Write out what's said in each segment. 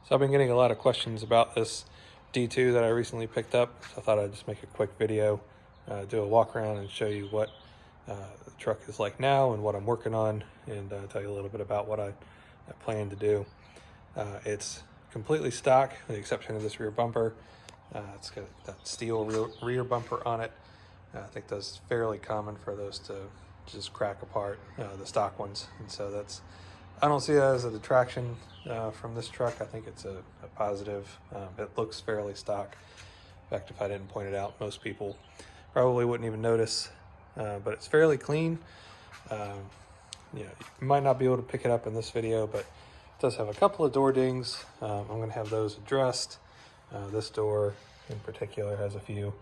So I've been getting a lot of questions about this D2 that I recently picked up. So I thought I'd just make a quick video, do a walk around and show you what the truck is like now and what I'm working on, and tell you a little bit about what I plan to do. It's completely stock with the exception of this rear bumper. It's got that steel rear bumper on it. I think that's fairly common for those to just crack apart, the stock ones, and so I don't see that as a detraction from this truck. I think it's a positive. It looks fairly stock. In fact, if I didn't point it out, most people probably wouldn't even notice, but it's fairly clean. You might not be able to pick it up in this video, but it does have a couple of door dings. I'm going to have those addressed. This door in particular has a few.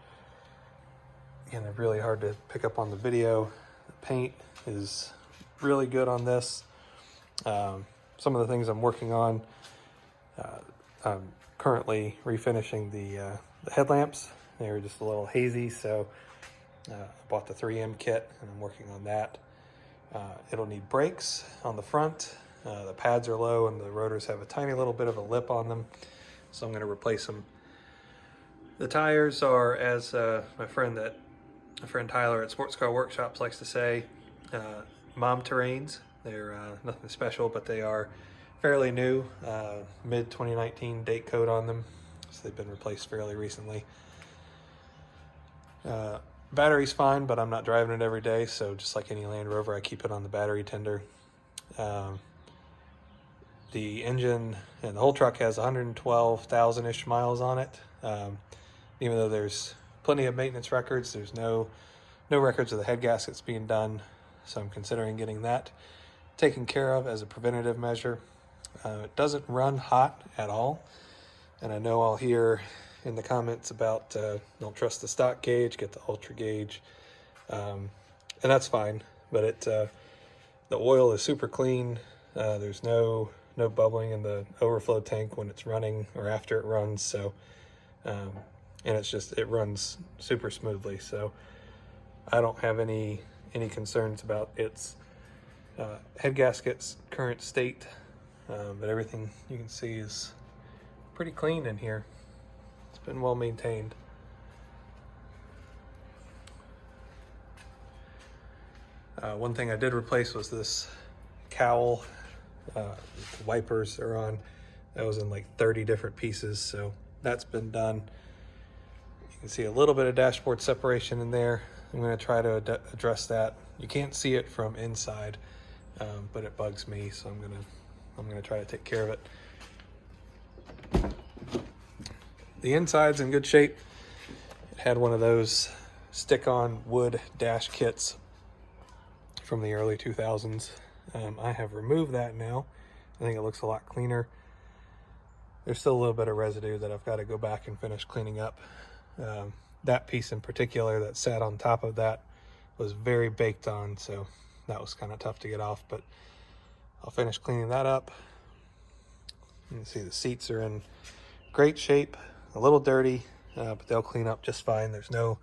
Again, they're really hard to pick up on the video. The paint is really good on this. Some of the things I'm working on, I'm currently refinishing the headlamps. They were just a little hazy, so I bought the 3M kit and I'm working on that. It'll need brakes on the front. The pads are low and the rotors have a tiny little bit of a lip on them, so I'm going to replace them. The tires are, as my friend Tyler at Sports Car Workshops likes to say, mom terrains. They're nothing special, but they are fairly new, mid 2019 date code on them, so they've been replaced fairly recently. Battery's fine, but I'm not driving it every day, so just like any Land Rover, I keep it on the battery tender. The engine and the whole truck has 112,000-ish miles on it. Even though there's plenty of maintenance records, there's no records of the head gaskets being done, so I'm considering getting that taken care of as a preventative measure. It doesn't run hot at all, and I know I'll hear in the comments about don't trust the stock gauge, get the ultra gauge, and that's fine, but the oil is super clean. There's no bubbling in the overflow tank when it's running or after it runs, so and it runs super smoothly, so I don't have any concerns about its head gasket's current state, but everything you can see is pretty clean in here. It's been well maintained. One thing I did replace was this cowl. The wipers are on. That was in like 30 different pieces, so that's been done. You can see a little bit of dashboard separation in there. I'm going to try to address that. You can't see it from inside, but it bugs me, so I'm gonna try to take care of it. The inside's in good shape. It had one of those stick-on wood dash kits from the early 2000s. I have removed that now. I think it looks a lot cleaner. There's still a little bit of residue that I've got to go back and finish cleaning up. That piece in particular that sat on top of that was very baked on, so that was kind of tough to get off, but I'll finish cleaning that up. You can see the seats are in great shape, a little dirty, but they'll clean up just fine. There's no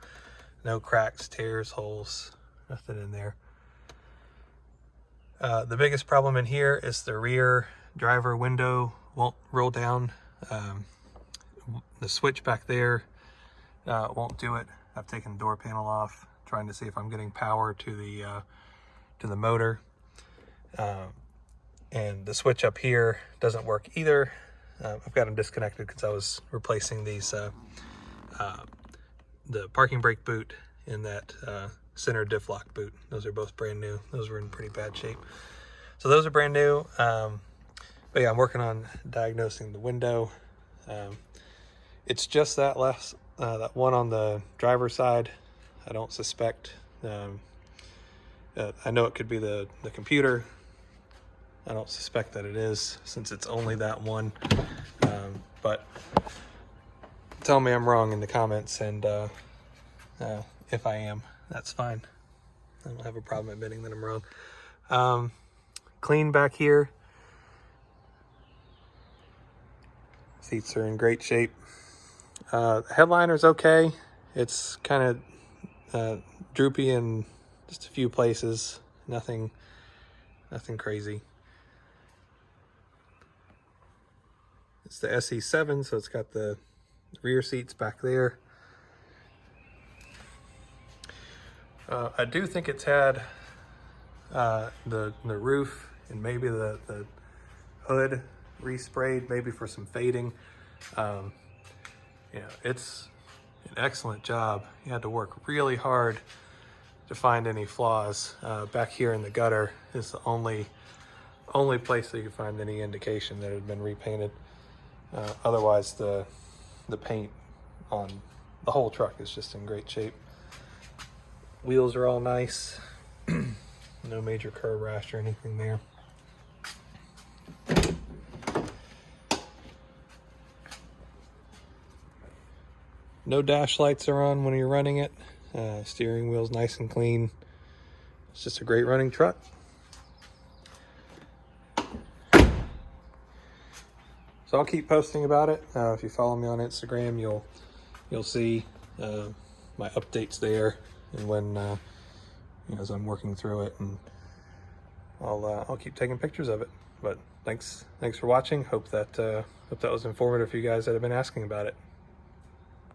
cracks, tears, holes, nothing in there. The biggest problem in here is the rear driver window won't roll down. The switch back there won't do it. I've taken the door panel off, trying to see if I'm getting power to the motor. And the switch up here doesn't work either. I've got them disconnected because I was replacing these, the parking brake boot and that center diff lock boot. Those are both brand new. Those were in pretty bad shape. So those are brand new. But yeah, I'm working on diagnosing the window. It's just that one on the driver's side. I don't suspect. I know it could be the computer. I don't suspect that it is, since it's only that one. But tell me I'm wrong in the comments, and if I am, that's fine. I don't have a problem admitting that I'm wrong. Clean back here. Seats are in great shape. Headliner's okay. It's kind of droopy in just a few places. Nothing crazy. It's the SE7, so it's got the rear seats back there. I do think it's had the roof and maybe the hood resprayed, maybe for some fading. You know, it's an excellent job. You had to work really hard to find any flaws. Back here in the gutter is the only place that you could find any indication that it had been repainted. Otherwise, the paint on the whole truck is just in great shape. Wheels are all nice. No major curb rash or anything there. No dash lights are on when you're running it. Steering wheel's nice and clean. It's just a great running truck. So I'll keep posting about it. If you follow me on Instagram, you'll see my updates there, and when you know, as I'm working through it, and I'll keep taking pictures of it. But thanks for watching. Hope that was informative for you guys that have been asking about it.